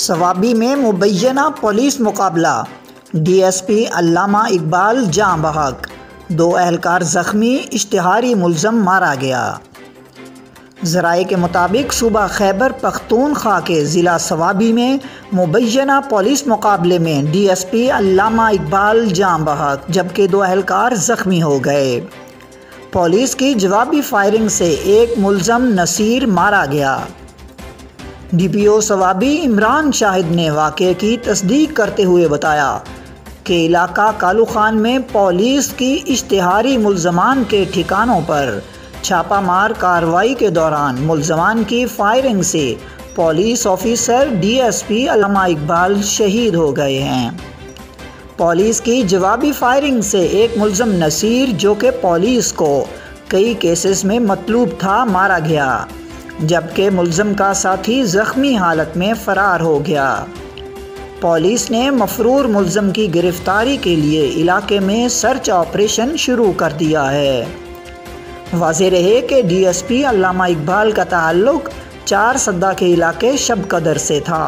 सवाबी में मुबैना पुलिस मुकाबला, डीएसपी अल्लामा इकबाल जाँ बहक, 2 एहलकार ज़ख्मी, इश्तिहारी मुलज़म मारा गया। ज़राए के मुताबिक सूबा खैबर पख्तूनख्वा के ज़िला सवाबी में मुबैना पुलिस मुकाबले में डीएसपी अल्लामा इकबाल जाँ बहक जबकि 2 एहलकार ज़ख्मी हो गए। पुलिस की जवाबी फायरिंग से एक मुलज़म नसीर मारा गया। डीपीओ सवाबी इमरान शाहिद ने वाक़े की तस्दीक करते हुए बताया कि इलाका कालू खान में पुलिस की इश्तिहारी मुलज़मान के ठिकानों पर छापामार कार्रवाई के दौरान मुलज़मान की फायरिंग से पुलिस ऑफिसर डीएसपी अल्लामा इकबाल शहीद हो गए हैं। पुलिस की जवाबी फायरिंग से एक मुलज़म नसीर, जो कि पुलिस को कई केसेस में मतलूब था, मारा गया, जबकि मुलज़म का साथी ज़ख्मी हालत में फ़रार हो गया। पुलिस ने मफरूर मुलज़म की गिरफ़्तारी के लिए इलाके में सर्च ऑपरेशन शुरू कर दिया है। वाज़ेह रहे कि डीएसपी अल्लामा इकबाल का ताल्लुक़ 4 सद्दा के इलाके शब कदर से था।